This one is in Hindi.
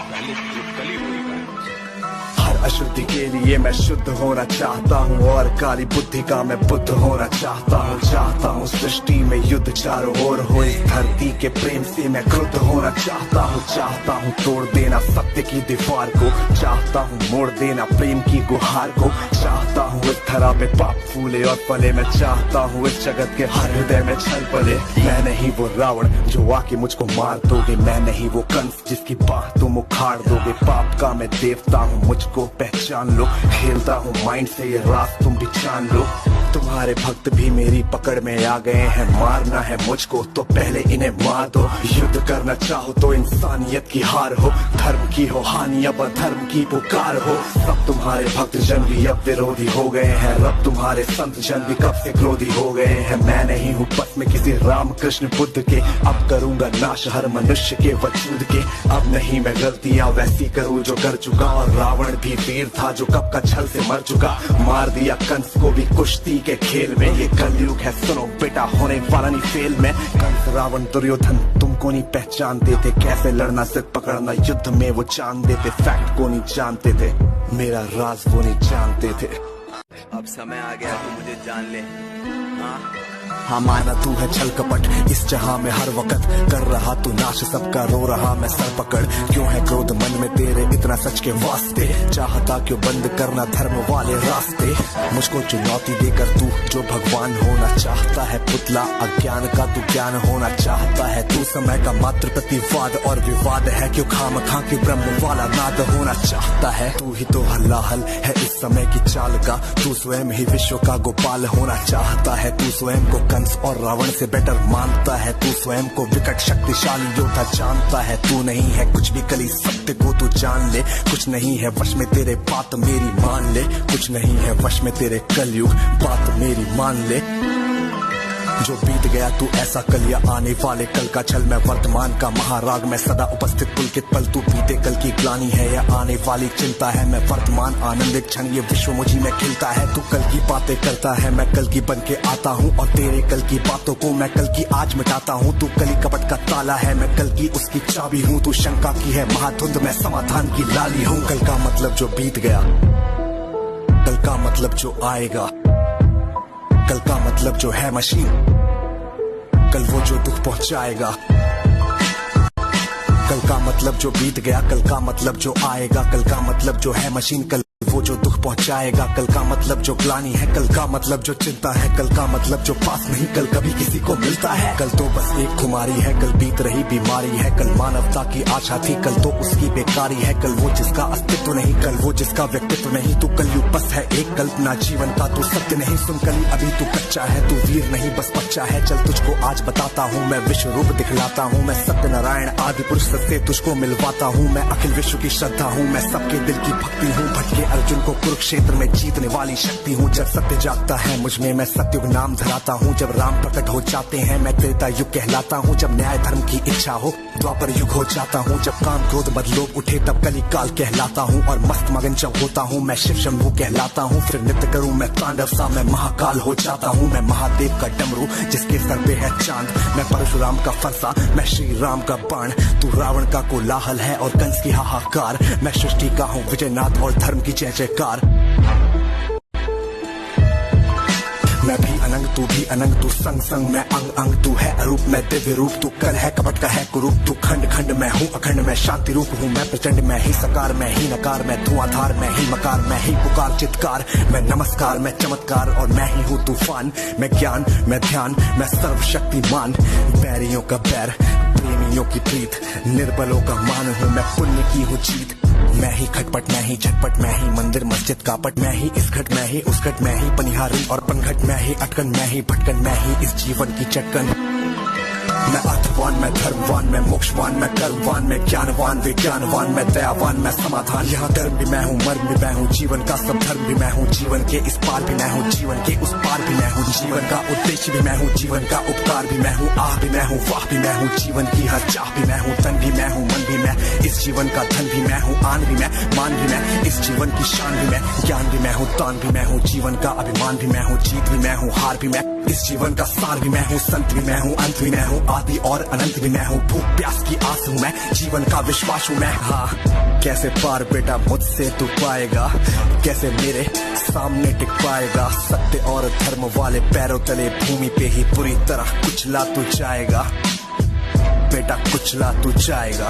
पहले कली हुई है। हर अशुद्धि के लिए मैं शुद्ध होना चाहता हूँ और काली बुद्धि का मैं बुद्ध होना चाहता हूँ सृष्टि में युद्ध चारों ओर हो, इस धरती के प्रेम से मैं क्रुद्ध होना चाहता हूँ तोड़ देना सत्य की दीवार को, चाहता हूँ मोड़ देना प्रेम की गुहार को, चाहता हूँ इस धरा पे पाप फूले और फले, मैं चाहता हूँ इस जगत के हर हृदय में छल पले। मैं नहीं वो रावण जो आके मुझको मार दोगे, मैं नहीं वो कंस जिसकी बाह तुम उखाड़ दोगे। पाप का मैं देवता हूँ, मुझको पहचान लो, खेलता हूँ माइंड से ये रात तुम भी जान लो। तुम्हारे भक्त भी मेरी पकड़ में आ गए हैं, मारना है मुझको तो पहले इन्हें मार दो। युद्ध करना चाहो तो इंसानियत की हार हो, धर्म की हो हानि अब अधर्म की पुकार हो। सब तुम्हारे भक्त जन भी अब विरोधी हो गए हैं, रब तुम्हारे संत जन भी कब से क्रोधी हो गए हैं। मैं नहीं हूँ बस में किसी राम कृष्ण बुद्ध के, अब करूंगा नाश हर मनुष्य के वजूद के। अब नहीं मैं गलतियां वैसी करूँ जो कर चुका, और रावण भी वीर था जो कब का छल से मर चुका। मार दिया कंस को भी कुश्ती के खेल में, ये कलयुग है सुनो बेटा होने वाला नहीं फेल में। कंस रावण दुर्योधन तुमको नहीं पहचानते थे, कैसे लड़ना सिर्फ पकड़ना युद्ध में वो जानते थे। फैक्ट को नहीं जानते थे, मेरा राज वो नहीं जानते थे। अब समय आ गया तो मुझे जान ले। हाँ माना तू है छल कपट इस जहां में हर वक्त कर रहा तू नाश सबका, रो रहा मैं सर पकड़। क्यों है क्रोध मन में तेरे इतना सच के वास्ते, चाहता क्यों बंद करना धर्म वाले रास्ते। मुझको चुनौती देकर तू जो भगवान होना चाहता है, पुतला अज्ञान का तू ज्ञान होना चाहता है। तू समय का मात्र प्रतिवाद और विवाद है, क्यों खामखा के ब्रह्म वाला नाद होना चाहता है। तू ही तो हल्लाहल है इस समय की चाल का, तू स्वयं ही विश्व का गोपाल होना चाहता है। तू स्वयं को कंस और रावण से बेटर मानता है, तू स्वयं को विकट शक्तिशाली योद्धा जानता है। तू नहीं है कुछ भी कली सत्य को तू जान ले, कुछ नहीं है वश में तेरे बात मेरी मान ले, कुछ नहीं है वश में तेरे कलयुग बात मेरी मान ले। जो बीत गया तू ऐसा कल या आने वाले कल का छल, मैं वर्तमान का महाराग मैं सदा उपस्थित पुलकित पल। तू बीते कल की ग्लानि है या आने वाली चिंता है, मैं वर्तमान आनंदित क्षण ये विश्व मुझी में खिलता है। तू कल की बातें करता है मैं कल की बन के आता हूँ, और तेरे कल की बातों को मैं कल की आज मिटाता हूँ। तू कली कपट का ताला है मैं कल की उसकी चाबी हूँ, तू शंका की है महाधुंध मैं समाधान की लाली हूँ। कल का मतलब जो बीत गया, कल का मतलब जो आएगा, कल का मतलब जो है मशीन, कल वो जो दुख पहुंचाएगा। कल का मतलब जो बीत गया, कल का मतलब जो आएगा, कल का मतलब जो है मशीन, कल वो जो दुख पहुंचाएगा। कल का मतलब जो ग्लानि है, कल का मतलब जो चिंता है, कल का मतलब जो पास नहीं कल कभी किसी को मिलता है। कल तो बस एक खुमारी है, कल बीत रही बीमारी है, कल मानवता की आशा थी, कल तो उसकी बेकारी है। कल वो जिसका अस्तित्व नहीं, कल वो जिसका व्यक्तित्व नहीं। तू कलयुग बस है एक कल्पना जीवन का, तू सत्य नहीं। सुन कली अभी तू कच्चा है, तू वीर नहीं बस बच्चा है। चल तुझको आज बताता हूँ मैं विश्व रूप दिखलाता हूँ, मैं सत्य नारायण आदि पुरुष से तुझको मिलवाता हूँ। मैं अखिल विश्व की श्रद्धा हूँ, मैं सबके दिल की भक्ति हूँ। भटके अर्जुन को कुरुक्षेत्र में जीतने वाली शक्ति हूँ। जब सत्य जागता है मुझ में मैं सत्युग नाम धराता हूँ, जब राम प्रकट हो जाते हैं मैं त्रेता युग कहलाता हूँ। जब न्याय धर्म की इच्छा हो द्वापर युग हो जाता हूँ, जब काम क्रोध मद लोभ उठे तब कली काल कहलाता हूँ। और मस्त मगन जब होता हूँ मैं शिव शंभू कहलाता हूँ। फिर नृत्य करूँ मैं तांडव सा मैं महाकाल हो जाता हूँ। मैं महादेव का डमरू जिसके सर पे है चांद, मैं परशुराम का फरसा मैं श्री राम का बाण। तू रावण का कोलाहल है और कंस की हाहाकार, मैं सृष्टि का हूँ विजयनाथ और धर्म की जय जयकार। मैं भी अनंग तू भी अनंग, तू संग संग मैं अंग अंग। तू है अरूप मैं दिव्य रूप, तू कल है कपट का है कुरूप। तू खंड खंड मैं हूँ अखंड मैं शांति रूप हूँ। मैं प्रचंड मैं ही सकार मैं ही नकार, मैं धुआंधार मैं ही मकार, मैं ही पुकार चित्कार। मैं नमस्कार मैं चमत्कार और मैं ही हूँ तूफान। मैं ज्ञान मैं ध्यान मैं सर्वशक्तिमान। बैरियों का बैर प्रेमियों की प्रीत, निर्बलों का मान हूँ मैं पुण्य की हूँ जीत। मैं ही खटपट मैं ही झटपट मैं ही मंदिर मस्जिद कापट। मैं ही इस घट मैं ही उस घट मैं ही पनिहारी और पनघट। मैं ही अटकन मैं ही भटकन मैं ही इस जीवन की चटकन। मैं अर्थवान मैं धर्मवान मैं मोक्षवान मैं कर्मवान मैं ज्ञानवान विज्ञानवान मैं दयावान मैं समाधान। यहाँ धर्म भी मैं हूँ मर्म भी मैं हूँ, जीवन का सब धर्म भी मैं हूँ। जीवन के इस पार भी मैं हूँ, जीवन के उस पार भी मैं हूँ। जीवन का उद्देश्य भी मैं हूँ, जीवन का उपकार भी मैं हूँ। आह भी मैं हूँ वाह भी मैं हूँ, जीवन की हर चाह भी मैं हूँ। तन भी मैं हूँ मन भी मैं, इस जीवन का धन भी मैं हूँ। आन भी मैं मान भी मैं, इस जीवन की शान भी मैं। ज्ञान भी मैं हूँ तान भी मैं हूँ, जीवन का अभिमान भी मैं हूँ। जीत भी मैं हूँ हार भी मैं, इस जीवन का सार भी मैं हूँ, संत भी मैं हूँ, अंत भी मैं हूँ, आदि और अनंत भी मैं हूँ, भूख प्यास की आस हूँ मैं, जीवन का विश्वास हूँ मैं। हाँ, कैसे पार बेटा मुझसे तू पाएगा, कैसे मेरे सामने टिक पाएगा, सत्य और धर्म वाले पैरों तले भूमि पे ही पूरी तरह कुचला तू जाएगा बेटा, कुचला तू जाएगा।